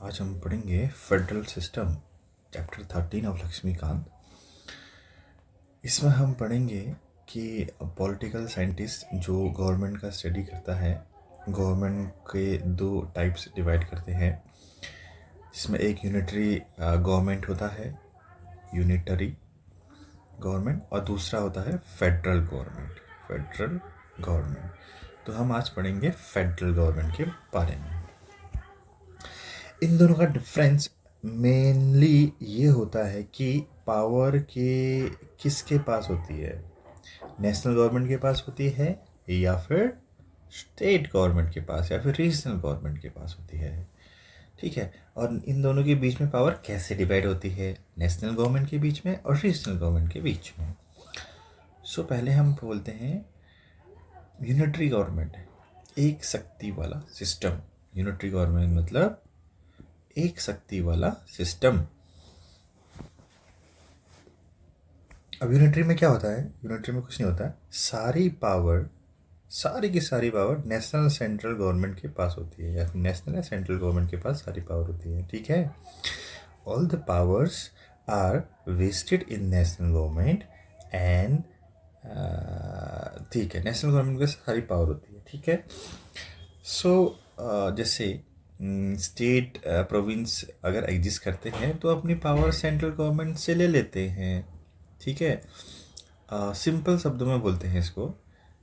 आज हम पढ़ेंगे federal system chapter 13 of Laxmikanth. इसमें हम पढ़ेंगे कि पॉलिटिकल साइंटिस्ट जो गवर्नमेंट का स्टडी करता है, गवर्नमेंट के दो टाइप्स डिवाइड करते हैं, जिसमें एक यूनिटरी गवर्नमेंट होता है, यूनिटरी गवर्नमेंट, और दूसरा होता है फेडरल गवर्नमेंट, फेडरल गवर्नमेंट। तो हम आज पढ़ेंगे फेडरल गवर्नमेंट के बारे में। इन दोनों का डिफरेंस मेनली ये होता है कि पावर के किसके पास होती है, नेशनल गवर्नमेंट के पास होती है या फिर स्टेट गवर्नमेंट के पास या फिर रीजनल गवर्नमेंट के पास होती है। ठीक है, और इन दोनों के बीच में पावर कैसे डिवाइड होती है, नेशनल गवर्नमेंट के बीच में और रीजनल गवर्नमेंट के बीच में। सो पहले हम बोलते हैं यूनिटरी गवर्नमेंट, एक शक्ति वाला सिस्टम। यूनिटरी गवर्नमेंट मतलब एक शक्ति वाला सिस्टम। अब यूनिटरी में क्या होता है, यूनिटरी में कुछ नहीं होता है, सारी पावर, सारी की सारी पावर नेशनल सेंट्रल गवर्नमेंट के पास होती है, या फिर नेशनल या सेंट्रल गवर्नमेंट के पास सारी पावर होती है। ठीक है, all the powers are vested in national government and ठीक है, नेशनल गवर्नमेंट के सारी पावर होती है। ठीक है, सो जैसे स्टेट प्रोविंस अगर एग्जिस्ट करते हैं तो अपनी पावर सेंट्रल गवर्नमेंट से ले लेते हैं। ठीक है, सिंपल शब्दों में बोलते हैं इसको,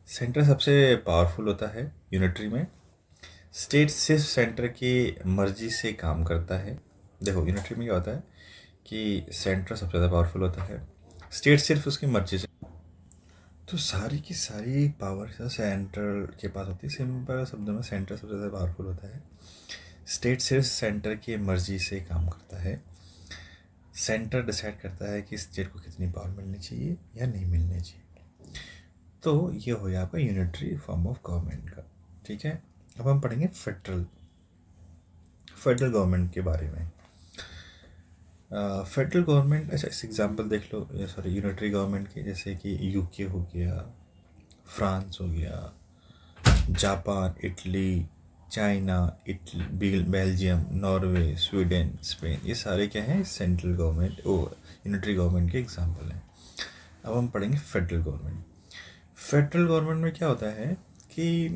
सेंटर सबसे पावरफुल होता है यूनिटरी में, स्टेट सिर्फ सेंटर की मर्जी से काम करता है। देखो यूनिटरी में क्या होता है कि सेंटर सबसे ज़्यादा पावरफुल होता है, स्टेट सिर्फ उसकी मर्जी से, तो सारी की सारी पावर सेंटर के पास होती है। सिंपल शब्दों में सेंटर सबसे ज़्यादा पावरफुल होता है, स्टेट सिर्फ सेंटर की मर्जी से काम करता है, सेंटर डिसाइड करता है कि स्टेट को कितनी पावर मिलनी चाहिए या नहीं मिलनी चाहिए। तो ये हो गया आपका यूनिटरी फॉर्म ऑफ गवर्नमेंट का। ठीक है, अब हम पढ़ेंगे फेडरल गवर्नमेंट के बारे में। फेडरल गवर्नमेंट, अच्छा इस एग्जांपल देख लो, सॉरी यूनिटरी गवर्नमेंट के, जैसे कि यूके हो गया, फ्रांस हो गया, Japan, Italy, China, Belgium, Norway, Sweden, Spain, ये सारे क्या हैं, सेंट्रल गवर्नमेंट यूनिटरी गवर्नमेंट के एग्जांपल हैं। अब हम पढ़ेंगे फेडरल गवर्नमेंट। फेडरल गवर्नमेंट में क्या होता है कि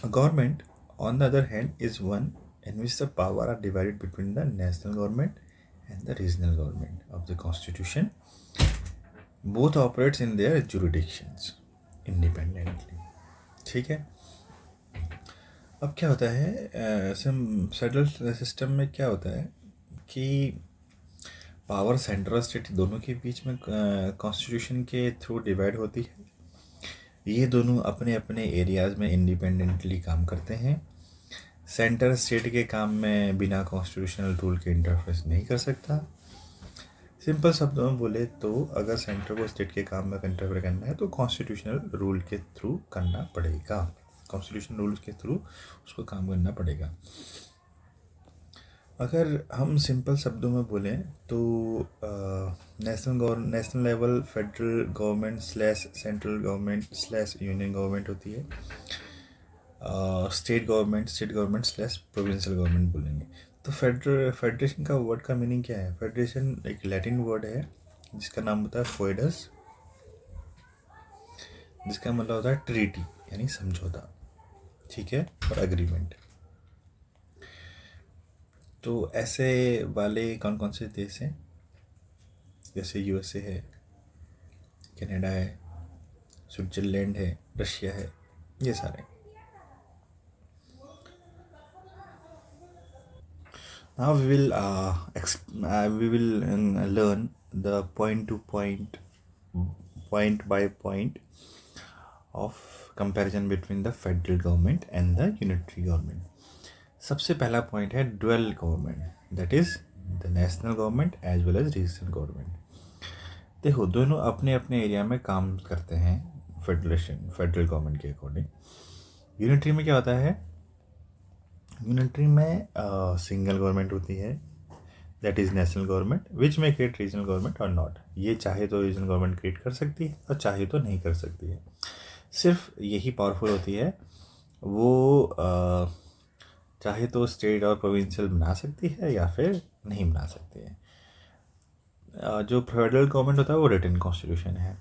government on the other hand is one in which the power are divided between the national government and the regional government of the constitution. Both operates in their jurisdictions independently. ठीक है, अब क्या होता है फेडरल सिस्टम में क्या होता है कि पावर सेंट्रल स्टेट दोनों के बीच में कॉन्स्टिट्यूशन के थ्रू डिवाइड होती है। ये दोनों अपने अपने एरियाज में इंडिपेंडेंटली काम करते हैं। सेंटर स्टेट के काम में बिना कॉन्स्टिट्यूशनल रूल के इंटरफेस नहीं कर सकता। सिंपल शब्दों में बोले तो अगर सेंटर को स्टेट के काम में इंटरफेयर करना है तो कॉन्स्टिट्यूशनल रूल के थ्रू करना पड़ेगा, कॉन्स्टिट्यूशनल रूल के थ्रू उसको काम करना पड़ेगा। अगर हम सिंपल शब्दों में बोलें तो national level federal government slash central government slash union government होती है, state government slash provincial government बोलेंगे। तो फेडरेशन का वर्ड का मीनिंग क्या है, फेडरेशन एक लैटिन वर्ड है जिसका नाम होता है फोइडस, जिसका मतलब होता है ट्रीटी यानी समझौता। ठीक है, और एग्रीमेंट। तो ऐसे वाले कौन कौन से देश हैं, जैसे यूएसए है, कनाडा है, स्विट्जरलैंड है, रशिया है, ये सारे। Now we will learn the point by point of comparison between the federal government and the unitary government. सबसे पहला पॉइंट है dual government, that is the national government as well as regional government. देखो दोनों अपने अपने area में काम करते हैं फेडरल गवर्नमेंट के अकॉर्डिंग। यूनिटरी में क्या होता है, यूनिटरी में सिंगल गवर्नमेंट होती है, that is national government which में क्रिएट रीजनल गवर्नमेंट और नॉट। ये चाहे तो रीजनल गवर्नमेंट क्रिएट कर सकती है और चाहे तो नहीं कर सकती है। सिर्फ यही पावरफुल होती है, वो चाहे तो स्टेट और प्रोविंशियल बना सकती है या फिर नहीं बना सकती है। जो फेडरल गवर्नमेंट होता है वो रिटन कॉन्स्टिट्यूशन है,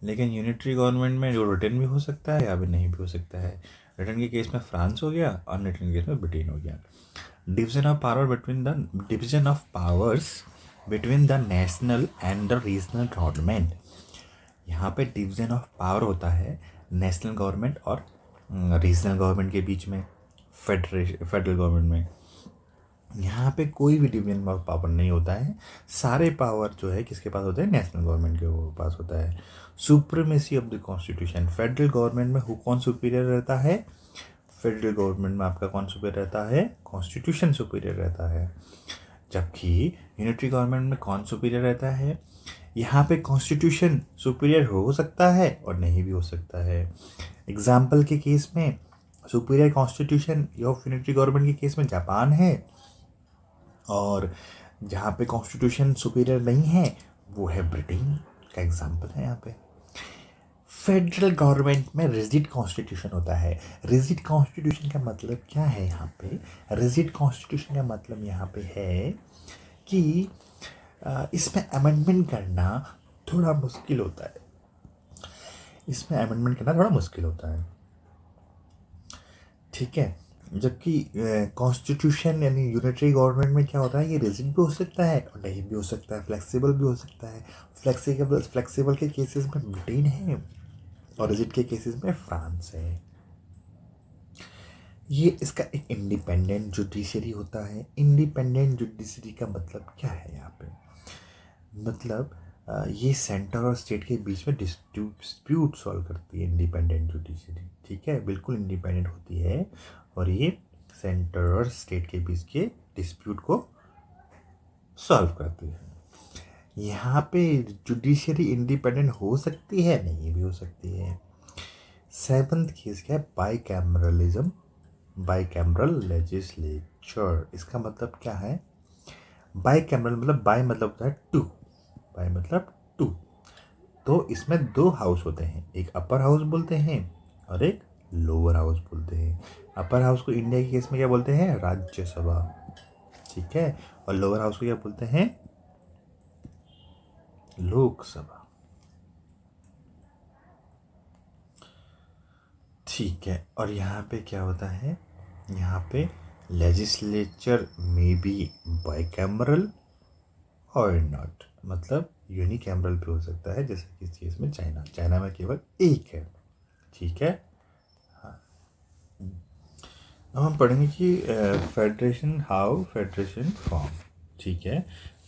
लेकिन यूनिटरी गवर्नमेंट में जो रिटन भी हो सकता है या भी नहीं भी हो सकता है। रिटन के केस में फ्रांस हो गया और रिटन के केस में ब्रिटेन हो गया। Division of powers between the national and the regional government. यहाँ पे डिवीजन ऑफ पावर होता है नेशनल गवर्नमेंट और रीजनल गवर्नमेंट के बीच में, फेडरल गवर्नमेंट में। यहाँ पे कोई भी डिवीजन ऑफ पावर नहीं होता है, सारे पावर जो है किसके पास होते हैं, नेशनल गवर्नमेंट के पास होता है। Supremacy of the constitution, federal government में कौन सुपीरियर रहता है, फेडरल गवर्नमेंट में आपका कौन सुपीरियर रहता है, कॉन्स्टिट्यूशन सुपीरियर रहता है। जबकि यूनिटरी गवर्नमेंट में कौन सुपीरियर रहता है, यहाँ पे कॉन्स्टिट्यूशन सुपीरियर हो सकता है और नहीं भी हो सकता है। एग्जाम्पल के केस में superior constitution of unitary government के केस में जापान है, और जहाँ पे कॉन्स्टिट्यूशन सुपीरियर नहीं है वो है ब्रिटेन का एग्जाम्पल है यहाँ पे। फेडरल गवर्नमेंट में रिजिड कॉन्स्टिट्यूशन होता है। रिजिड कॉन्स्टिट्यूशन का मतलब क्या है यहाँ पे, रिजिड कॉन्स्टिट्यूशन का मतलब यहाँ पे है कि इसमें अमेंडमेंट करना थोड़ा मुश्किल होता है, इसमें अमेंडमेंट करना थोड़ा मुश्किल होता है, ठीक है। जबकि कॉन्स्टिट्यूशन यानी यूनिटरी गवर्नमेंट में क्या होता है, ये रिजिड भी हो सकता है और नहीं भी हो सकता है, फ्लेक्सिबल भी हो सकता है। फ्लेक्सिबल के केसेस में ब्रिटेन है और रिजिड के केसेस में फ्रांस है। ये इसका एक इंडिपेंडेंट जुडिशरी होता है। इंडिपेंडेंट जुडिशरी का मतलब क्या है यहाँ पे, मतलब ये सेंटर और स्टेट के बीच में डिस्प्यूट सॉल्व करती है इंडिपेंडेंट जुडिशरी, ठीक है, बिल्कुल इंडिपेंडेंट होती है और ये सेंटर और स्टेट के बीच के डिस्प्यूट को सॉल्व करती है। यहाँ पे जुडिशरी इंडिपेंडेंट हो सकती है, नहीं भी हो सकती है। सेवंथ केस क्या है, बाइकैमरलिज्म, बाइकैमरल लेजिस्लेचर। इसका मतलब क्या है, बाइकैमरल मतलब बाई मतलब होता है टू, बाई मतलब टू, तो इसमें दो हाउस होते हैं, एक अपर हाउस बोलते हैं और एक लोअर हाउस बोलते हैं। अपर हाउस को इंडिया के केस में क्या बोलते हैं, राज्यसभा, ठीक है, और लोअर हाउस को क्या बोलते हैं, लोकसभा, ठीक है। और यहाँ पे क्या होता है, यहाँ पे लेजिस्लेचर में बी बाइकैमरल और नॉट, मतलब यूनिकैमरल भी हो सकता है, जैसे कि इस केस में चाइना में केवल एक है, ठीक है। हाँ, अब हम पढ़ेंगे कि हाउ फेडरेशन फॉर्म, ठीक है।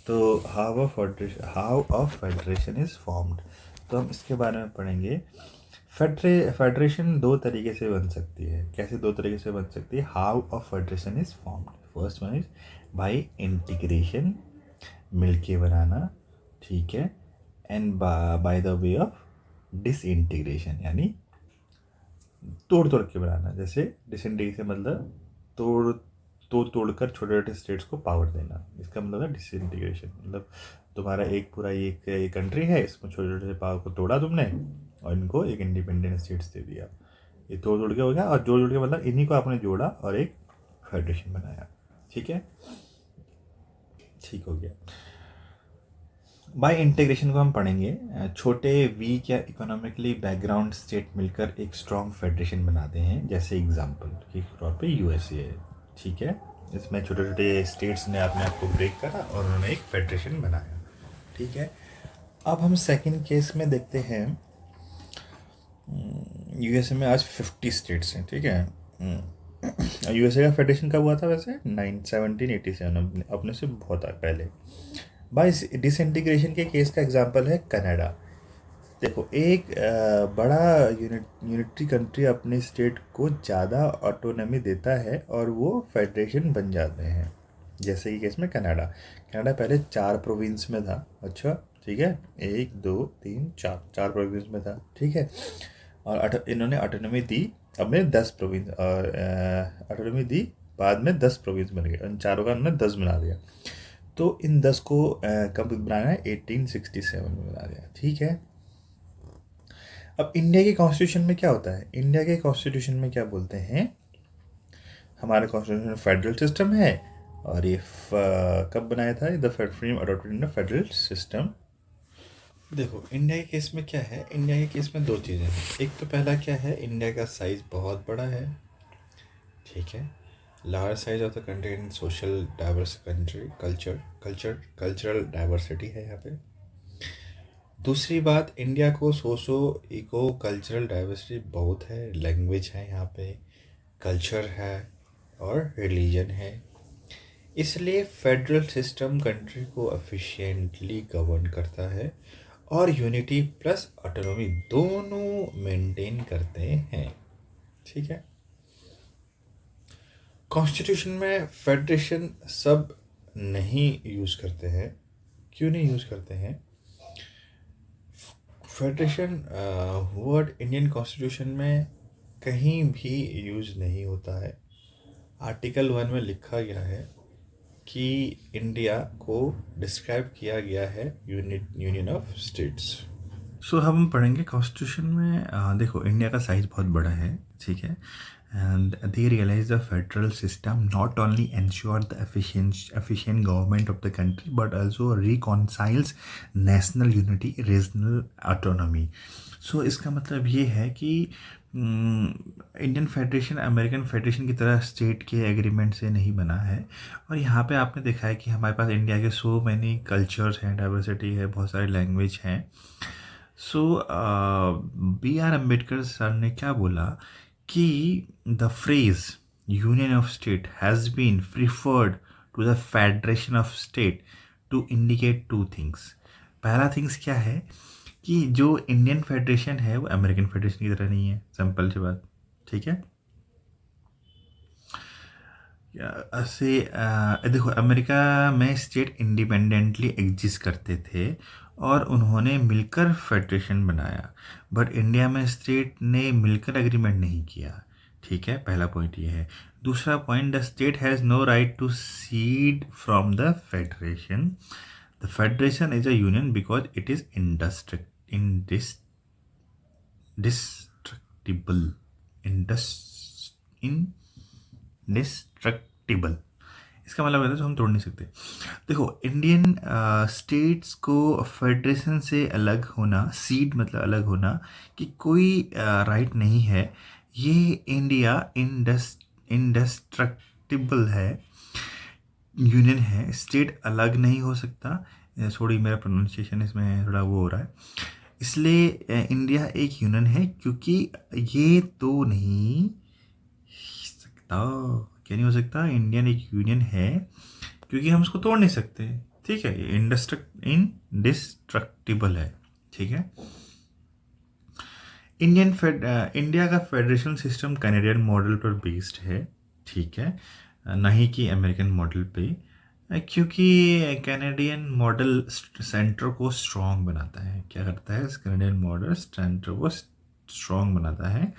तो how of federation is formed, तो हम इसके बारे में पढ़ेंगे। फेडरेशन दो तरीके से बन सकती है। कैसे दो तरीके से बन सकती है, how of federation is formed, first one is by integration, मिलके बनाना, ठीक है, and by the way of disintegration यानी तोड़ तोड़ के बनाना। जैसे डिसइंटीग्रेशन मतलब तोड़कर छोटे छोटे स्टेट्स को पावर देना, इसका मतलब है डिसइंटीग्रेशन। मतलब तुम्हारा एक पूरा एक कंट्री है, इसमें छोटे छोटे पावर को तोड़ा तुमने और इनको एक इंडिपेंडेंट स्टेट्स दे दिया, ये तोड़ तोड़ के हो गया। और जोड़ जोड़ के मतलब इन्हीं को आपने जोड़ा और एक फेडरेशन बनाया, ठीक है, ठीक हो गया। बाय इंटीग्रेशन को हम पढ़ेंगे, छोटे वीक या इकोनॉमिकली बैकग्राउंड स्टेट मिलकर एक स्ट्रॉन्ग फेडरेशन बनाते हैं। जैसे एग्जांपल के तौर पे यूएसए है, ठीक है, इसमें छोटे छोटे स्टेट्स ने अपने आप को ब्रेक करा और उन्होंने एक फेडरेशन बनाया, ठीक है। अब हम सेकंड केस में देखते हैं, यूएसए में आज 50 स्टेट्स हैं, ठीक है। यूएसए का फेडरेशन कब हुआ था वैसे, 1787, अपने से बहुत पहले। बाय डिसइंटीग्रेशन के केस का एग्जांपल है कनाडा। देखो, एक बड़ा यूनिटरी कंट्री अपने स्टेट को ज़्यादा ऑटोनॉमी देता है और वो फेडरेशन बन जाते हैं। जैसे कि केस में कनाडा पहले 4 प्रोविंस में था, अच्छा, ठीक है, 1 2 3 4 प्रोविंस में था, ठीक है, और इन्होंने ऑटोनॉमी दी, अब में 10 प्रोविंस ऑटोनॉमी दी, बाद में 10 प्रोविंस बन गए, उन चारों का उन्होंने 10 बना दिया। तो इन 10 को कब बनाना है, 1867 में बना दिया, ठीक है। अब इंडिया के कॉन्स्टिट्यूशन में क्या होता है, इंडिया के कॉन्स्टिट्यूशन में क्या बोलते हैं, हमारे कॉन्स्टिट्यूशन फेडरल सिस्टम है, और ये कब बनाया था, the freedom adopted in federal system. देखो इंडिया के केस में क्या है, इंडिया के केस में दो चीज़ें हैं। एक तो पहला क्या है, इंडिया का साइज़ बहुत बड़ा है, ठीक है, large size of the country in social diverse country, cultural diversity है यहाँ पे। दूसरी बात, इंडिया को सोशो इको कल्चरल डाइवर्सिटी बहुत है, लैंग्वेज है यहाँ पे, कल्चर है और रिलीजन है। इसलिए फेडरल सिस्टम कंट्री को एफिशिएंटली गवर्न करता है और यूनिटी प्लस ऑटोनॉमी दोनों मेंटेन करते हैं, ठीक है। कॉन्स्टिट्यूशन में फेडरेशन सब नहीं यूज़ करते हैं। क्यों नहीं यूज़ करते हैं? फेडरेशन वर्ड इंडियन कॉन्स्टिट्यूशन में कहीं भी यूज़ नहीं होता है। आर्टिकल 1 में लिखा गया है कि इंडिया को डिस्क्राइब किया गया है यूनियन ऑफ स्टेट्स। सो हम पढ़ेंगे कॉन्स्टिट्यूशन में, देखो इंडिया का साइज बहुत बड़ा है, ठीक है, and they realize the federal system not only ensure the efficient government of the country but also reconciles national unity, regional autonomy. So इसका मतलब ये है कि इंडियन फेडरेशन अमेरिकन फेडरेशन की तरह स्टेट के एग्रीमेंट से नहीं बना है। और यहाँ पे आपने देखा है कि हमारे पास इंडिया के सो मैनी कल्चर्स हैं, डाइवर्सिटी है, बहुत सारे लैंग्वेज हैं। So B R Ambedkar sir ने क्या बोला कि the phrase union of state has been preferred to the federation of state to indicate two things. पहला थिंग्स क्या है कि जो इंडियन फेडरेशन है वो अमेरिकन फेडरेशन की तरह नहीं है, सिंपल सी बात, ठीक है। ऐसे देखो अमेरिका में स्टेट इंडिपेंडेंटली एग्जिस्ट करते थे और उन्होंने मिलकर फेडरेशन बनाया, बट इंडिया में स्टेट ने मिलकर एग्रीमेंट नहीं किया, ठीक है, पहला पॉइंट ये है। दूसरा point, the state has no right to cede from the federation. The federation is a union because it is indestructible. इसका मतलब है तो हम तोड़ नहीं सकते। देखो इंडियन स्टेट्स को फेडरेशन से अलग होना, सीट मतलब अलग होना, कि कोई राइट नहीं है। ये इंडिया इंडस्ट्रक्टिबल है, यूनियन है, स्टेट अलग नहीं हो सकता। थोड़ी मेरा प्रोनाउंसिएशन इसमें थोड़ा वो हो रहा है, इसलिए इंडिया एक यूनियन है, क्योंकि ये तो नहीं सकता, क्या नहीं हो सकता, इंडियन एक यूनियन है क्योंकि हम उसको तोड़ नहीं सकते, ठीक है, ये इंडिस्ट्रक्टिबल है, ठीक है। इंडिया का फेडरेशन सिस्टम कैनेडियन मॉडल पर बेस्ड है, ठीक है, नहीं कि अमेरिकन मॉडल पे, क्योंकि कैनेडियन मॉडल सेंटर को स्ट्रॉन्ग बनाता है। क्या करता है कैनेडियन मॉडल? सेंटर को स्ट्रॉन्ग बनाता है,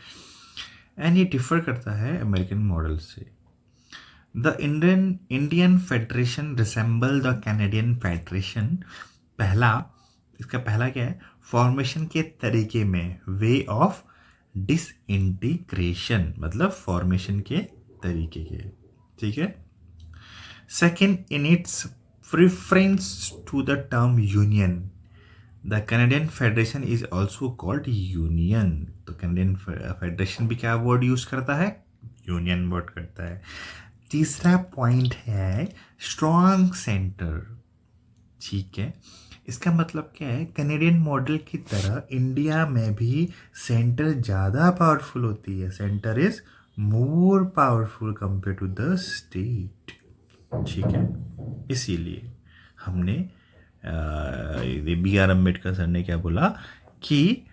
एंड ये डिफर करता है अमेरिकन मॉडल से। The Indian federation resemble the Canadian federation. इसका पहला क्या है? फॉर्मेशन के तरीके में, वे ऑफ डिसइंटीग्रेशन, मतलब फॉर्मेशन के तरीके के, ठीक है। Second, in its preference to the term union, the Canadian federation is also called union. तो कैनेडियन फेडरेशन भी क्या वर्ड यूज करता है? यूनियन वर्ड करता है। तीसरा पॉइंट है स्ट्रॉन्ग सेंटर, ठीक है। इसका मतलब क्या है? कैनेडियन मॉडल की तरह इंडिया में भी सेंटर ज़्यादा पावरफुल होती है, centre is more powerful compare to the state, ठीक है। इसीलिए हमने बी आर अम्बेडकर सर ने क्या बोला कि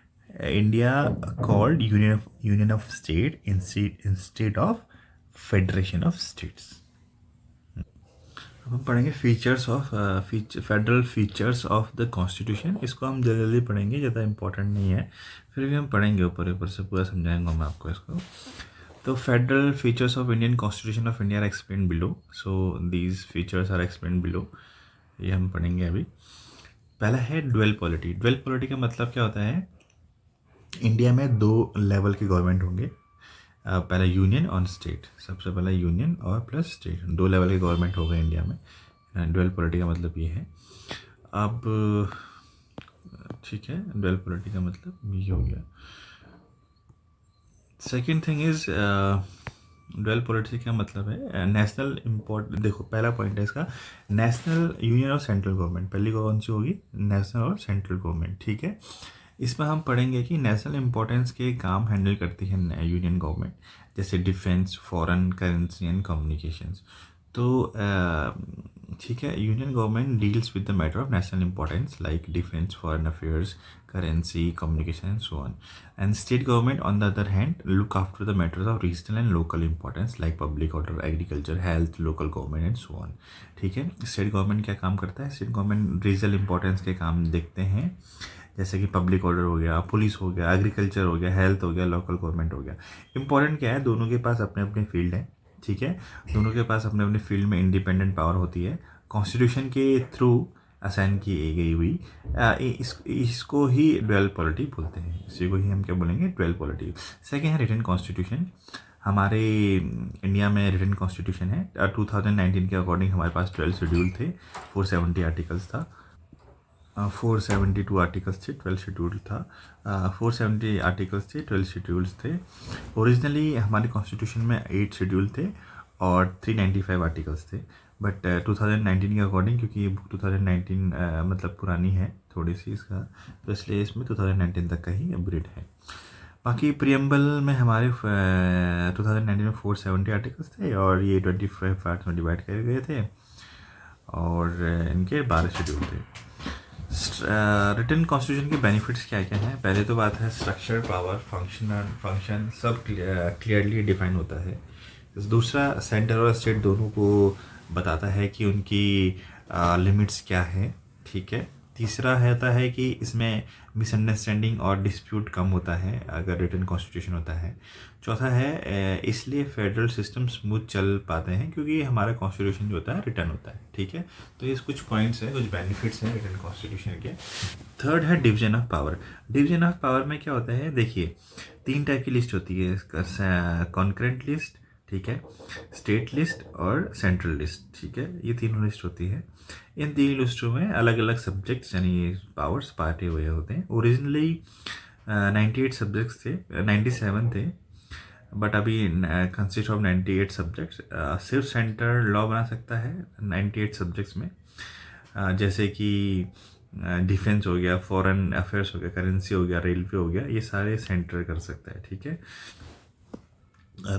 India called union of state instead of federation of states. अब हम पढ़ेंगे features of federal features of the constitution. इसको हम जल्दी जल्दी पढ़ेंगे, ज़्यादा इंपॉर्टेंट नहीं है, फिर भी हम पढ़ेंगे ऊपर ऊपर से, पूरा समझाएंगा मैं आपको इसको। तो federal features of Indian constitution of India are explain below, so these features are explain below, ये हम पढ़ेंगे अभी। पहला है ड्वेल पॉलिटी। ड्वेल पॉलिटी का मतलब क्या होता है? इंडिया में 2 लेवल के गवर्नमेंट होंगे, पहले यूनियन और स्टेट, सबसे पहले यूनियन और प्लस स्टेट, 2 लेवल के गवर्नमेंट हो गए इंडिया में। डुअल पॉलिटी का मतलब ये है। अब ठीक है, डुअल पॉलिटी का मतलब ये हो गया। Second thing is dual polity का मतलब है नेशनल इम्पोर्ट। देखो पहला पॉइंट है इसका नेशनल, यूनियन और सेंट्रल गवर्नमेंट। पहली कौन सी होगी? नेशनल और सेंट्रल गवर्नमेंट। ठीक है, इसमें हम पढ़ेंगे कि नेशनल इंपॉर्टेंस के काम हैंडल करती है यूनियन गवर्नमेंट, जैसे defence, foreign currency and communications. तो ठीक है, union government deals with the matter of national importance like defence, foreign affairs, currency, communication and so on. And state government on the other hand look after the matters of regional and local importance like public order, agriculture, health, local government and so on. ठीक है, state government क्या काम करता है? State government regional importance के काम देखते हैं, जैसे कि पब्लिक ऑर्डर हो गया, पुलिस हो गया, एग्रीकल्चर हो गया, हेल्थ हो गया, लोकल गवर्नमेंट हो गया। इंपॉर्टेंट क्या है? दोनों के पास अपने अपने फील्ड है। ठीक है, दोनों के पास अपने अपने फील्ड में इंडिपेंडेंट पावर होती है, कॉन्स्टिट्यूशन के थ्रू असाइन की गई हुई। इसको ही डुअल पॉलिटी बोलते हैं, इसी को ही हम क्या बोलेंगे? Dual polity. सेकेंड है रिटन कॉन्स्टिट्यूशन। हमारे इंडिया में रिटन कॉन्स्टिट्यूशन है। 2019 के अकॉर्डिंग हमारे पास 12 शेड्यूल थे, 470 आर्टिकल्स था। 472 आर्टिकल्स थे, 12 शेड्यूल था। 470 आर्टिकल्स थे, 12 शेड्यूल्स थे। ओरिजिनली हमारे कॉन्स्टिट्यूशन में 8 शेड्यूल थे और 395 आर्टिकल्स थे। बट 2019 के अकॉर्डिंग, क्योंकि ये बुक 2019 मतलब पुरानी है थोड़ी सी इसका, तो इसलिए इसमें 2019 तक का ही अपग्रेड है। बाकी प्रियम्बल में हमारे 2019 में 470 आर्टिकल्स थे और ये 25 पार्ट्स में डिवाइड करे गए थे और इनके 12 शेड्यूल थे। रिटन कॉन्स्टिट्यूशन के बेनिफिट्स क्या क्या हैं? पहले तो बात है स्ट्रक्चर, पावर, फंक्शन सब क्लियरली डिफाइन होता है। दूसरा, सेंटर और स्टेट दोनों को बताता है कि उनकी लिमिट्स क्या है। ठीक है, तीसरा रहता है कि इसमें मिसअंडरस्टैंडिंग और डिस्प्यूट कम होता है अगर रिटन कॉन्स्टिट्यूशन होता है। चौथा है इसलिए फेडरल सिस्टम स्मूथ चल पाते हैं क्योंकि हमारा कॉन्स्टिट्यूशन जो होता है रिटन होता है। ठीक है, तो ये कुछ पॉइंट्स हैं, कुछ बेनिफिट्स हैं रिटन कॉन्स्टिट्यूशन के। थर्ड है division of power. Division of power में क्या होता है? देखिए 3 टाइप की लिस्ट होती है, कॉन्करेंट लिस्ट, ठीक है, स्टेट लिस्ट और सेंट्रल लिस्ट। ठीक है, ये तीनों लिस्ट होती है। इन 3 लिस्टों में अलग अलग सब्जेक्ट्स यानी पावर्स बांटे हुए होते हैं। ओरिजिनली 98 सब्जेक्ट्स थे, 97 थे, बट अभी कंसिस्ट ऑफ 98 सब्जेक्ट्स। सिर्फ सेंटर लॉ बना सकता है 98 सब्जेक्ट्स में, जैसे कि डिफेंस हो गया, फॉरेन अफेयर्स हो गया, करेंसी हो गया, रेलवे हो गया, ये सारे सेंटर कर सकता है। ठीक है,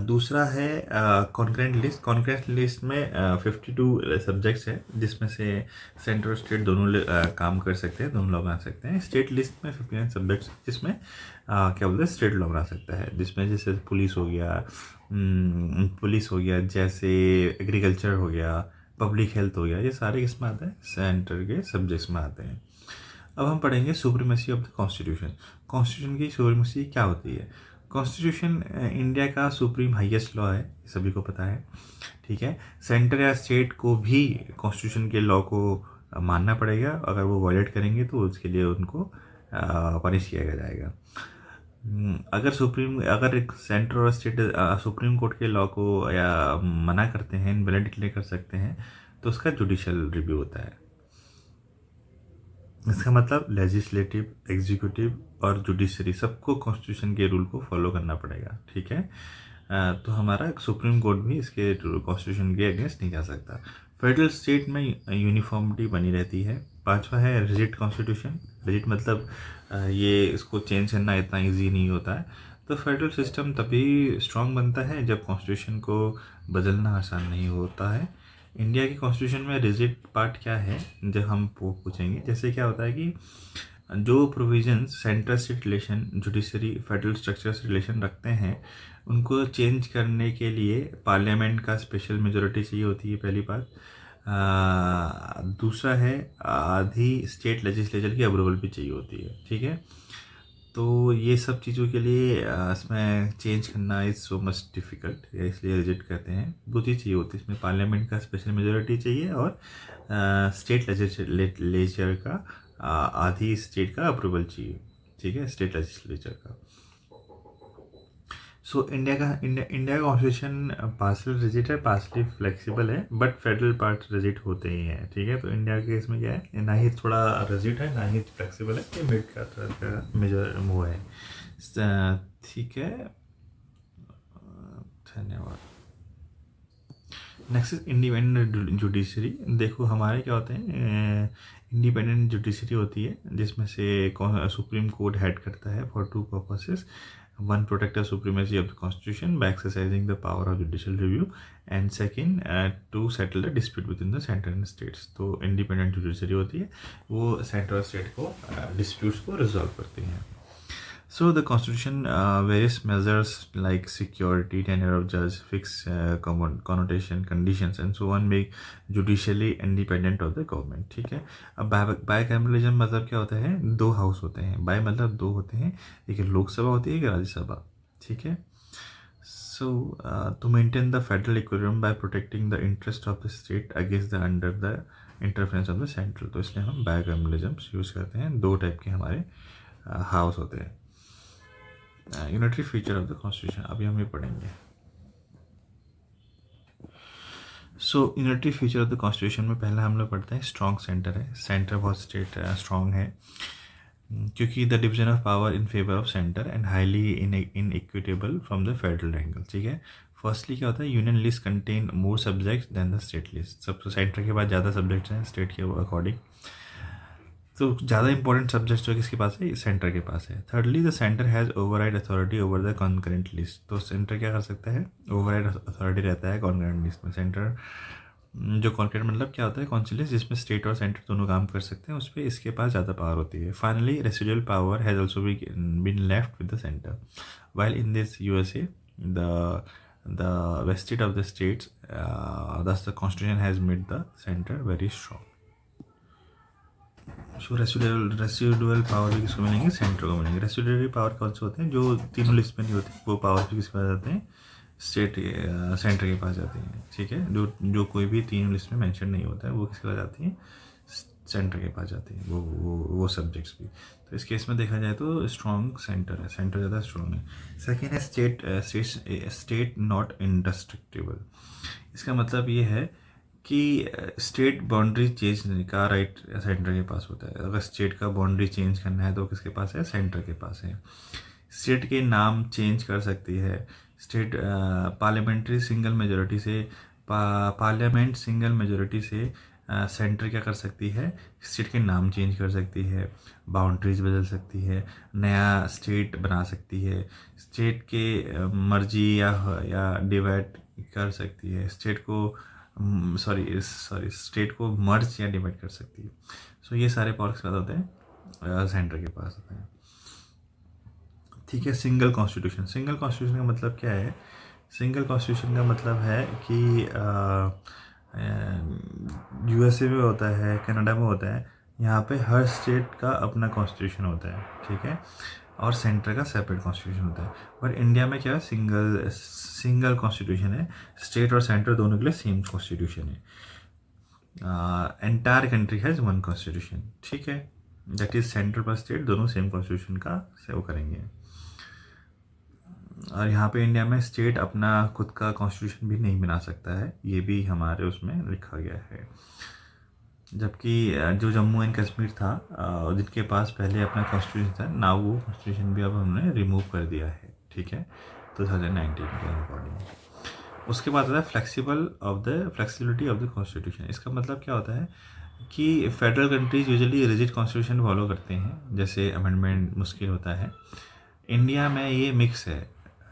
दूसरा है कॉन्करेंट लिस्ट। कॉन्करेंट लिस्ट में 52 सब्जेक्ट्स है जिसमें से सेंटर और स्टेट दोनों काम कर सकते हैं, दोनों लॉ बना सकते हैं। स्टेट लिस्ट में 59 सब्जेक्ट्स जिसमें क्या बोलते हैं स्टेट लॉ बना सकता है, जिसमें जैसे पुलिस हो गया, जैसे एग्रीकल्चर हो गया, पब्लिक हेल्थ हो गया, ये सारे किस में आते हैं? सेंटर के सब्जेक्ट्स में आते हैं। अब हम पढ़ेंगे supremacy of the constitution. Constitution की सुप्रीमेसी क्या होती है? कॉन्स्टिट्यूशन इंडिया का सुप्रीम हाईएस्ट लॉ है, सभी को पता है। ठीक है, सेंटर या स्टेट को भी कॉन्स्टिट्यूशन के लॉ को मानना पड़ेगा, अगर वो वायलेट करेंगे तो उसके लिए उनको पनिश किया जाएगा। अगर सेंटर और स्टेट सुप्रीम कोर्ट के लॉ को या मना करते हैं, इनवैलिड डिक्लेयर कर सकते हैं, तो उसका जुडिशियल रिव्यू होता है। इसका मतलब लेजिस्लेटिव, एग्जीक्यूटिव और जुडिशरी सबको कॉन्स्टिट्यूशन के रूल को फॉलो करना पड़ेगा। ठीक है, तो हमारा सुप्रीम कोर्ट भी इसके कॉन्स्टिट्यूशन के अगेंस्ट नहीं जा सकता। फेडरल स्टेट में यूनिफॉर्मिटी बनी रहती है। पांचवा है रिजिड कॉन्स्टिट्यूशन। रिजिड मतलब ये इसको चेंज करना इतना इजी नहीं होता है। तो फेडरल सिस्टम तभी स्ट्रांग बनता है जब कॉन्स्टिट्यूशन को बदलना आसान नहीं होता है। इंडिया की कॉन्स्टिट्यूशन में रिजिड पार्ट क्या है, जब हम पूछेंगे, जैसे क्या होता है कि जो provisions centre state relation, judiciary, federal structure से रिलेशन रखते हैं, उनको चेंज करने के लिए पार्लियामेंट का स्पेशल मेजोरिटी चाहिए होती है, पहली बात। दूसरा है आधी स्टेट लेजिस्लेचर की अप्रूवल भी चाहिए होती है। ठीक है, तो ये सब चीज़ों के लिए इसमें चेंज करना इज़ सो मच डिफ़िकल्ट, इसलिए रिजेक्ट करते हैं। 2 चीज़ चाहिए होती है इसमें, पार्लियामेंट का स्पेशल मेजोरिटी चाहिए और स्टेट लेजिस्लेचर का आधी स्टेट का अप्रूवल चाहिए। ठीक है, स्टेट लेजिस्लेचर का। सो इंडिया का कॉन्स्टिट्यूशन पार्शल रिजिड है, पार्शली फ्लेक्सिबल है, बट फेडरल पार्ट रिजिड होते ही हैं, ठीक है। तो इंडिया के केस में क्या है, ना ही थोड़ा रिजिड है ना ही फ्लेक्सिबल है, ये मिड का मेजर वो है। ठीक है, धन्यवाद। Next is independent judiciary. देखो हमारे क्या होते हैं, इंडिपेंडेंट जुडिशरी होती है जिसमें से सुप्रीम कोर्ट हेड करता है for two purposes. One, protect the supremacy of the constitution by exercising the power of judicial review, and second to settle the dispute within the centre and states. तो independent judiciary होती है, वो centre और state को disputes को resolve करती हैं। So the Constitution various measures like security, tenure of judge, fixed connotation, conditions, and so on make judicially independent of the government, ठीक है। अब बायकैमरलिज्म मतलब क्या होता है, दो हाउस होते हैं, बाय मतलब दो होते हैं, एक लोकसभा होती है, एक राज्यसभा, ठीक है। So to maintain the federal equilibrium by protecting the interest of the state against the under the interference of the central, तो इसलिए हम बायकैमरलिज्म यूज़ करते हैं। दो टाइप के हमारे हाउस होते हैं। Unitary feature of the constitution अभी हम ये पढ़ेंगे। So unitary feature of the constitution में पहला हम लोग पढ़ते हैं स्ट्रॉन्ग सेंटर है। सेंटर बहुत स्टेट स्ट्रॉन्ग है, क्योंकि the division of power in favour of centre and highly in equitable from the federal angle, ठीक है। फर्स्टली क्या होता है, union list contain more subjects than the state list. सब सेंटर के बाद ज़्यादा सब्जेक्ट्स हैं स्टेट के अकॉर्डिंग, तो ज़्यादा इंपॉर्टेंट सब्जेक्ट्स जो किसके पास है, सेंटर के पास है। Thirdly the centre has override authority over the concurrent list. तो सेंटर क्या कर सकता है, ओवरराइड अथॉरिटी रहता है कॉन्करेंट लिस्ट में। सेंटर जो कॉन्करेंट मतलब क्या होता है, कौन सी लिस्ट जिसमें स्टेट और सेंटर दोनों काम कर सकते हैं, उस पर इसके पास ज़्यादा पावर होती है। Finally residual power has also been left with the centre, while in this USA the vested of the states, thus the constitution has made the center very strong. So residual power भी किसको मिलेंगे, centre को मिलेंगे। Residual power कौन से होते हैं, जो तीनों लिस्ट में नहीं होते, वो पावर भी किसके पास जाते हैं, स्टेट सेंटर के पास जाती हैं, ठीक है। जो कोई भी तीनों लिस्ट में मेंशन नहीं होता है वो किसके पास जाती हैं, सेंटर के पास जाती हैं, वो सब्जेक्ट्स भी। तो इस केस में देखा जाए तो स्ट्रॉन्ग सेंटर है, सेंटर ज़्यादा स्ट्रॉन्ग है। सेकेंड है स्टेट नॉट इंडिस्ट्रक्टिबल। इसका मतलब ये है कि स्टेट बाउंड्री चेंज का राइट सेंटर के पास होता है। अगर स्टेट का बाउंड्री चेंज करना है तो किसके पास है, सेंटर के पास है। स्टेट के नाम चेंज कर सकती है स्टेट, पार्लियामेंट्री सिंगल मेजोरिटी से पार्लियामेंट सिंगल मेजोरिटी से सेंटर क्या कर सकती है, स्टेट के नाम चेंज कर सकती है, बाउंड्रीज बदल सकती है, नया स्टेट बना सकती है, स्टेट के मर्जी या डिवाइड कर सकती है, स्टेट को स्टेट को मर्ज या डिवाइड कर सकती है। सो ये सारे पावर किसके पास होते हैं, सेंटर के पास होते हैं, ठीक है। सिंगल कॉन्स्टिट्यूशन, सिंगल कॉन्स्टिट्यूशन का मतलब क्या है, सिंगल कॉन्स्टिट्यूशन का मतलब है कि यूएसए में होता है, कनाडा में होता है, यहाँ पे हर स्टेट का अपना कॉन्स्टिट्यूशन होता है, ठीक है, और सेंटर का सेपरेट कॉन्स्टिट्यूशन होता है। बट इंडिया में क्या है, सिंगल कॉन्स्टिट्यूशन है, स्टेट और सेंटर दोनों के लिए सेम कॉन्स्टिट्यूशन है। Entire country has one constitution, ठीक है, दैट इज सेंटर पर स्टेट दोनों सेम कॉन्स्टिट्यूशन का सेव करेंगे। और यहाँ पे इंडिया में स्टेट अपना खुद का कॉन्स्टिट्यूशन भी नहीं बना सकता है, ये भी हमारे उसमें लिखा गया है। जबकि जो जम्मू एंड कश्मीर था, जिनके पास पहले अपना कॉन्स्टिट्यूशन था ना, वो कॉन्स्टिट्यूशन भी अब हमने रिमूव कर दिया है, ठीक है, 2019 के अकॉर्डिंग। उसके बाद आता है फ्लेक्सिबिलिटी ऑफ द कॉन्स्टिट्यूशन। इसका मतलब क्या होता है कि federal countries usually rigid constitution follow करते हैं, जैसे अमेंडमेंट मुश्किल होता है। इंडिया में ये मिक्स है,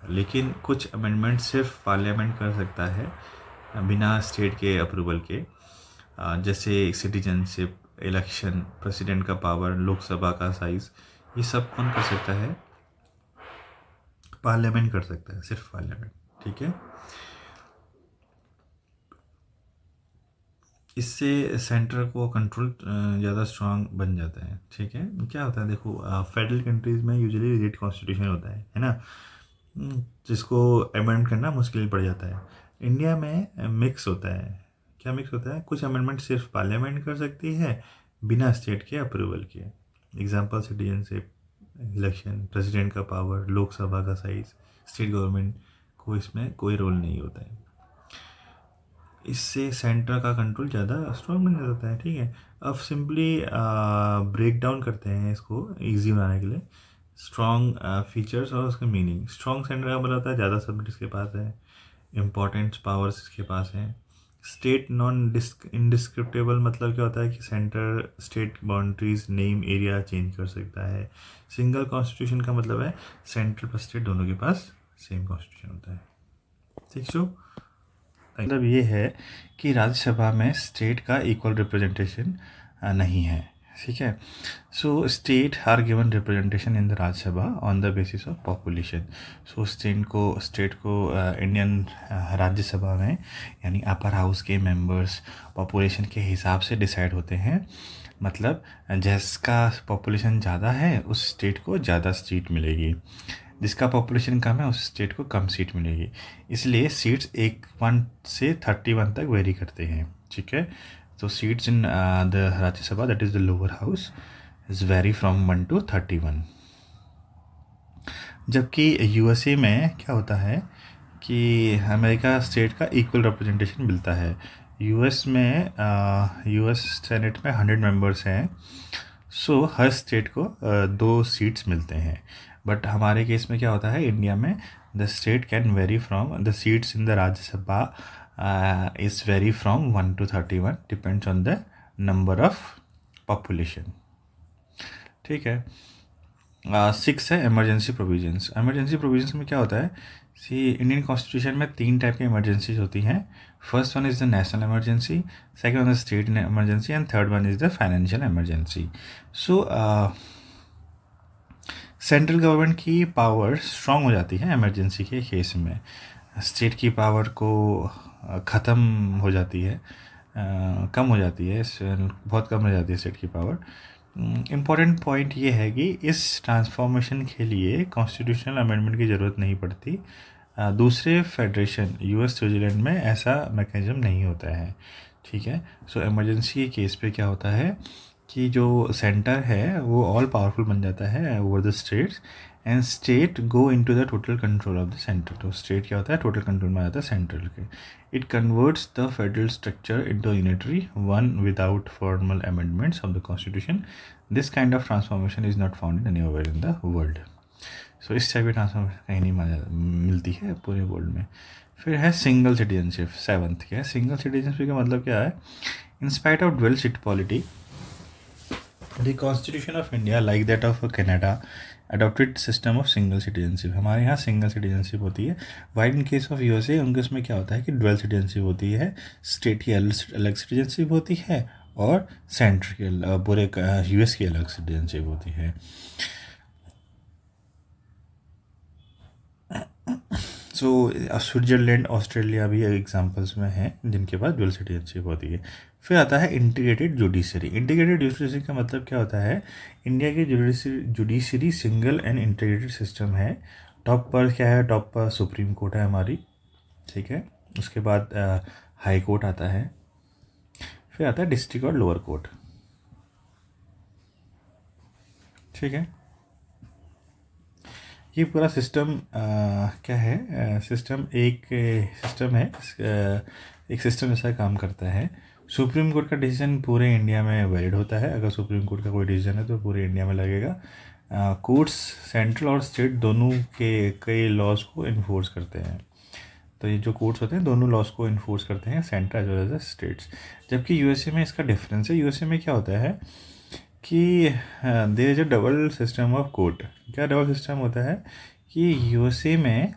लेकिन कुछ अमेंडमेंट सिर्फ पार्लियामेंट कर सकता है बिना स्टेट के अप्रूवल के, जैसे सिटीजनशिप, इलेक्शन, प्रेसिडेंट का पावर, लोकसभा का साइज, ये सब कौन कर सकता है, पार्लियामेंट कर सकता है, सिर्फ पार्लियामेंट, ठीक है। इससे सेंटर को कंट्रोल ज़्यादा स्ट्रांग बन जाता है, ठीक है। क्या होता है, देखो फेडरल कंट्रीज़ में यूजुअली रिजिड कॉन्स्टिट्यूशन होता है ना, जिसको अमेंड करना मुश्किल पड़ जाता है। इंडिया में मिक्स होता है। क्या मिक्स होता है, कुछ अमेंडमेंट सिर्फ पार्लियामेंट कर सकती है बिना स्टेट के अप्रूवल के। एग्जांपल सिटीजनशिप, इलेक्शन, प्रेसिडेंट का पावर, लोकसभा का साइज, स्टेट गवर्नमेंट को इसमें कोई रोल नहीं होता है। इससे सेंटर का कंट्रोल ज़्यादा स्ट्रॉन्ग बन जाता है। ठीक है, अब सिंपली ब्रेक डाउन करते हैं इसको इजी बनाने के लिए। स्ट्रॉन्ग फीचर्स और उसका मीनिंग। स्ट्रॉन्ग सेंटर का मतलब होता है ज़्यादा सब्जेक्ट इसके पास है, इम्पॉर्टेंट पावर्स इसके पास हैं। स्टेट नॉन इंडिस्क्रिप्टेबल मतलब क्या होता है कि centre state boundaries name area change कर सकता है। सिंगल कॉन्स्टिट्यूशन का मतलब है सेंट्रल पर स्टेट दोनों के पास सेम कॉन्स्टिट्यूशन होता है। ठीक सो मतलब ये है कि राज्यसभा में स्टेट का इक्वल रिप्रेजेंटेशन नहीं है। ठीक है, so state are given representation in the Rajya Sabha on the basis of population. So state को इंडियन राज्यसभा में यानी अपर हाउस के मेंबर्स पॉपुलेशन के हिसाब से डिसाइड होते हैं। मतलब जिसका पॉपुलेशन ज़्यादा है उस स्टेट को ज़्यादा सीट मिलेगी, जिसका पॉपुलेशन कम है उस स्टेट को कम सीट मिलेगी। इसलिए सीट्स 1 से 31 तक वेरी करते हैं। ठीक है, तो seats in the Rajya Sabha that is the lower house is very from 1 to 31। जबकि यूएसए में क्या होता है कि अमेरिका स्टेट का इक्वल रिप्रेजेंटेशन मिलता है। यूएस में यूएस सेनेट में 100 मेंबर्स हैं, सो हर स्टेट को 2 सीट्स मिलते हैं। बट हमारे केस में क्या होता है, इंडिया में the state can very from the seats in the Rajya Sabha is very from 1 to 31 depends on the number of population. ठीक है, 6 है इमरजेंसी प्रोविजंस। इमरजेंसी प्रोविजंस में क्या होता है, सी इंडियन कॉन्स्टिट्यूशन में 3 टाइप की इमरजेंसीज होती हैं। First one is the national emergency, second one is state emergency and third one is the financial emergency. So central government की पावर स्ट्रांग हो जाती है इमरजेंसी के केस में। स्टेट की पावर को ख़त्म हो जाती है, कम हो जाती है, बहुत कम हो जाती है स्टेट की पावर। इम्पॉर्टेंट पॉइंट ये है कि इस ट्रांसफॉर्मेशन के लिए कॉन्स्टिट्यूशनल अमेंडमेंट की ज़रूरत नहीं पड़ती। दूसरे फेडरेशन यूएस स्विट्ज़रलैंड में ऐसा मैकेनिज्म नहीं होता है। ठीक है, सो इमरजेंसी के केस पे क्या होता है कि जो सेंटर है वो ऑल पावरफुल बन जाता है over the states and state go into the total control of the centre. तो स्टेट क्या होता है, टोटल कंट्रोल में आ जाता है सेंट्रल के। It converts the federal structure into unitary one without formal amendments of the constitution. This kind of transformation is not found anywhere in the world. So इस type की transformation कहीं नहीं मिलती है पूरे वर्ल्ड में। फिर है सिंगल सिटीजनशिप, 7th क्या है। सिंगल सिटीजनशिप का मतलब क्या है, in spite of dual seat polity the constitution of India like that of Canada adopted system of single citizenship. हमारे यहाँ सिंगल सिटीजनशिप होती है, while in case of USA उनके उसमें क्या होता है कि ड्वेल सिटीजनशिप होती है। स्टेट की अलग सिटीजनशिप होती है और सेंटर की पूरे यूएस की अलग सिटीजनशिप होती है। सो स्विट्ज़रलैंड ऑस्ट्रेलिया भी एग्जांपल्स में हैं जिनके पास ड्यूल सिटीजनशिप होती है। फिर आता है इंटीग्रेटेड जुडिशरी। इंटीग्रेटेड जुडिशरी का मतलब क्या होता है, इंडिया की judiciary single and integrated system है। टॉप पर क्या है, टॉप पर सुप्रीम कोर्ट है हमारी। ठीक है, उसके बाद हाई कोर्ट आता है, फिर आता है डिस्ट्रिक्ट और लोअर कोर्ट। ठीक है, ये पूरा सिस्टम क्या है, सिस्टम एक सिस्टम है, एक सिस्टम जैसा काम करता है। सुप्रीम कोर्ट का डिसीजन पूरे इंडिया में वैलिड होता है। अगर सुप्रीम कोर्ट का कोई डिसीजन है तो पूरे इंडिया में लगेगा। कोर्ट्स सेंट्रल और स्टेट दोनों के कई लॉज को इन्फोर्स करते हैं। तो ये जो कोर्ट्स होते हैं दोनों लॉज को इन्फोर्स करते हैं, central as well as states. जबकि यूएसए में इसका डिफरेंस है। यूएसए में क्या होता है कि there is a double system of court. क्या डबल सिस्टम होता है कि यूएसए में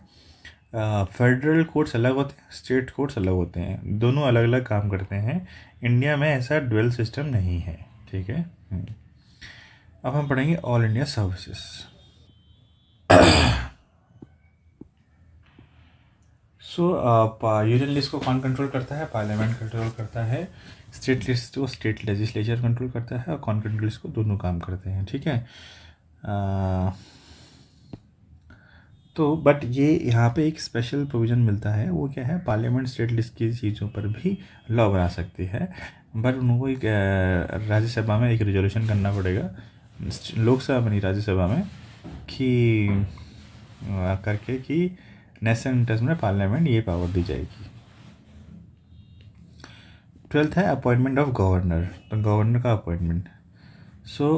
फेडरल कोर्ट्स अलग होते हैं, स्टेट कोर्ट्स अलग होते हैं, दोनों अलग अलग काम करते हैं। इंडिया में ऐसा ड्वेल सिस्टम नहीं है। ठीक है, अब हम पढ़ेंगे ऑल इंडिया सर्विसेज। सो यूनियन लिस्ट को कौन कंट्रोल करता है, पार्लियामेंट कंट्रोल करता है। स्टेट लिस्ट को स्टेट लेजिस्लेचर कंट्रोल करता है और कॉन्करेंट लिस्ट को दोनों काम करते हैं। ठीक है, तो बट ये यहाँ पे एक स्पेशल प्रोविज़न मिलता है, वो क्या है, पार्लियामेंट स्टेट लिस्ट की चीज़ों पर भी लॉ बना सकती है। बट उनको एक राज्यसभा में एक रिजोल्यूशन करना पड़ेगा, लोकसभा में नहीं राज्यसभा में, कि करके कि नेशनल इंटरेस्ट में पार्लियामेंट ये पावर दी जाएगी। 12th है अपॉइंटमेंट ऑफ गवर्नर। तो गवर्नर का अपॉइंटमेंट, सो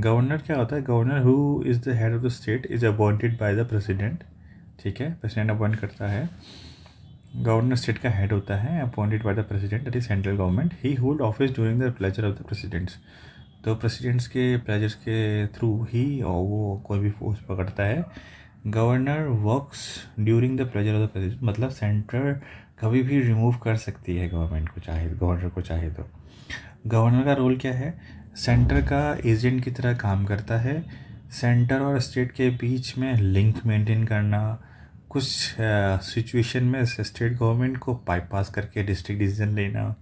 गवर्नर क्या होता है, governor who is the head of the state is appointed by the president. ठीक है, प्रेसिडेंट अपॉइंट करता है। गवर्नर स्टेट का हेड होता है, appointed by the president, that is central government. He hold office during the pleasure of the presidents. तो presidents के pleasures के थ्रू ही और वो कोई भी पोस्ट पकड़ता है। Governor works during the pleasure of the president, मतलब सेंटर कभी भी रिमूव कर सकती है गवर्नमेंट को चाहे, गवर्नर को चाहे तो। गवर्नर का रोल क्या है, सेंटर का एजेंट की तरह काम करता है। सेंटर और स्टेट के बीच में लिंक मेंटेन करना, कुछ सिचुएशन में स्टेट गवर्नमेंट को बाईपास करके डिस्ट्रिक्ट डिसीजन लेना,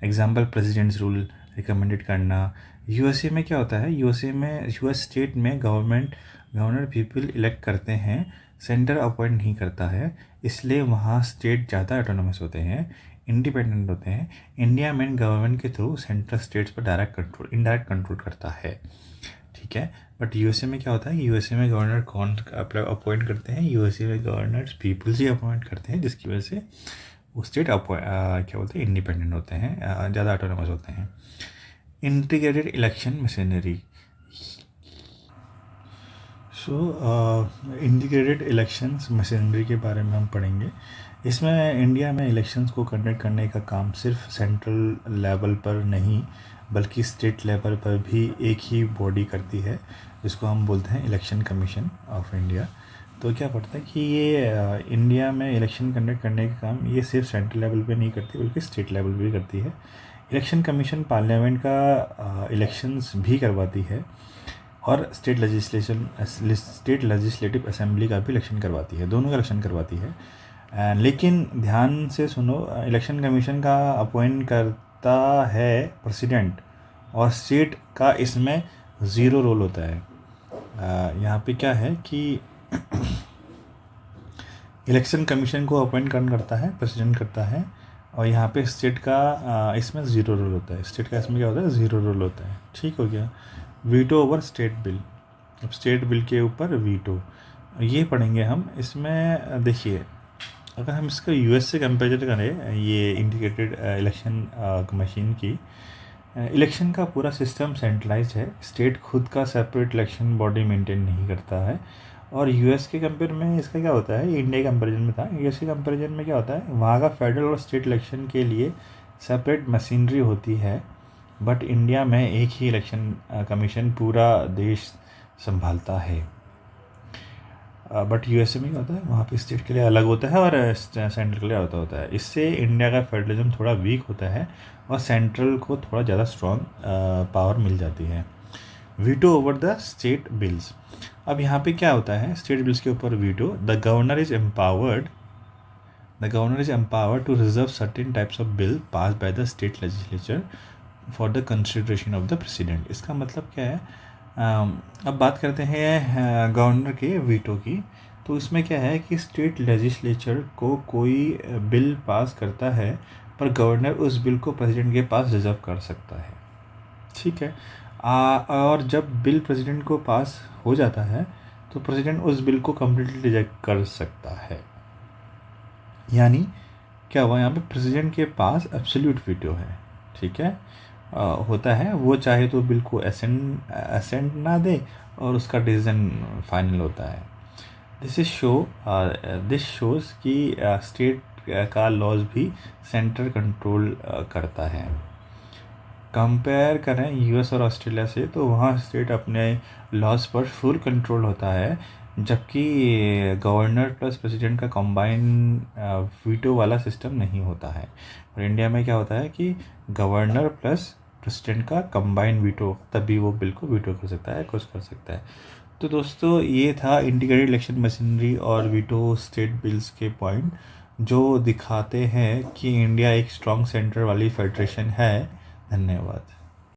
एग्जांपल प्रेसिडेंट्स रूल रिकमेंडेड करना। यूएसए में क्या होता है, यूएस स्टेट में गवर्नर पीपल इलेक्ट करते हैं, सेंटर अपॉइंट नहीं करता है, इसलिए वहाँ स्टेट ज़्यादा ऑटोनोमस होते हैं, इंडिपेंडेंट होते हैं। इंडिया में गवर्नमेंट के थ्रू सेंट्रल स्टेट्स पर इनडायरेक्ट कंट्रोल करता है। ठीक है, बट यूएसए में क्या होता है, यूएसए में गवर्नर कौन अपॉइंट करते हैं, यूएसए में गवर्नर्स पीपल्स ही अपॉइंट करते हैं, जिसकी वजह से वो स्टेट क्या बोलते हैं, इंडिपेंडेंट होते हैं, ज़्यादा ऑटोनोमस होते हैं। इंटीग्रेटेड इलेक्शन मशीनरी, सो इंटीग्रेटेड इलेक्शंस मशीनरी के बारे में हम पढ़ेंगे। इसमें इंडिया में इलेक्शंस को कंडक्ट करने का काम सिर्फ सेंट्रल लेवल पर नहीं बल्कि स्टेट लेवल पर भी एक ही बॉडी करती है, जिसको हम बोलते हैं इलेक्शन कमीशन ऑफ इंडिया। तो क्या पड़ता है कि ये इंडिया में इलेक्शन कंडक्ट करने का काम ये सिर्फ सेंट्रल लेवल पे नहीं करती बल्कि स्टेट लेवल पे भी करती है। इलेक्शन कमीशन पार्लियामेंट का इलेक्शंस भी करवाती है और स्टेट लेजिस्लेटिव असेंबली का भी इलेक्शन करवाती है, दोनों का इलेक्शन करवाती है। लेकिन ध्यान से सुनो, इलेक्शन कमीशन का अपॉइंट करता है प्रेसिडेंट और स्टेट का इसमें ज़ीरो रोल होता है। यहाँ पे क्या है कि इलेक्शन कमीशन को अपॉइंट करता है, प्रेसिडेंट करता है, और यहाँ पे स्टेट का इसमें ज़ीरो रोल होता है। स्टेट का इसमें क्या होता है, ज़ीरो रोल होता है। ठीक हो गया। वीटो ओवर स्टेट बिल, अब स्टेट बिल के ऊपर वीटो ये पढ़ेंगे हम। इसमें देखिए, अगर हम इसका यूएस से कंपेरिजन करें, ये इंटीग्रेटेड इलेक्शन मशीन की, इलेक्शन का पूरा सिस्टम सेंट्रलाइज है, स्टेट खुद का सेपरेट इलेक्शन बॉडी मेंटेन नहीं करता है। और यूएस के कंपेयर में इसका क्या होता है, इंडिया के कंपेरिजन में था, यूएस के कंपेरिजन में क्या होता है, वहाँ का फेडरल और स्टेट इलेक्शन के लिए सेपरेट मशीनरी होती है, बट इंडिया में एक ही इलेक्शन कमीशन पूरा देश संभालता है। बट यूएसए में क्या होता है, वहाँ पे स्टेट के लिए अलग होता है और सेंट्रल के लिए अलग होता है। इससे इंडिया का फेडरलिज्म थोड़ा वीक होता है और सेंट्रल को थोड़ा ज़्यादा स्ट्रॉन्ग पावर मिल जाती है। Veto over the state bills, अब यहाँ पे क्या होता है, स्टेट बिल्स के ऊपर veto, the governor is empowered to reserve certain types of bill pass by the state legislature for the consideration of the president. इसका मतलब क्या है, अब बात करते हैं गवर्नर के वीटो की। तो इसमें क्या है कि स्टेट लेजिस्लेचर को कोई बिल पास करता है पर गवर्नर उस बिल को प्रेसिडेंट के पास रिजर्व कर सकता है। ठीक है, और जब बिल प्रेसिडेंट को पास हो जाता है तो प्रेसिडेंट उस बिल को कम्प्लीटली रिजेक्ट कर सकता है। यानी क्या हुआ, यहाँ पे प्रेसिडेंट के पास एब्सोल्यूट वीटो है। ठीक है, होता है, वो चाहे तो बिल को असेंट ना दे और उसका डिसीजन फाइनल होता है। दिस शोज़ कि स्टेट का लॉज भी सेंटर कंट्रोल करता है। कंपेयर करें यूएस और ऑस्ट्रेलिया से, तो वहाँ स्टेट अपने लॉज पर फुल कंट्रोल होता है, जबकि गवर्नर प्लस प्रेसिडेंट का कंबाइन वीटो वाला सिस्टम नहीं होता है। और इंडिया में क्या होता है कि गवर्नर प्लस प्रेसिडेंट का कंबाइन वीटो, तभी वो बिल को वीटो कर सकता है, कुछ कर सकता है। तो दोस्तों, ये था इंटीग्रेटेड इलेक्शन मशीनरी और वीटो स्टेट बिल्स के पॉइंट, जो दिखाते हैं कि इंडिया एक स्ट्रॉन्ग सेंटर वाली फेडरेशन है। धन्यवाद।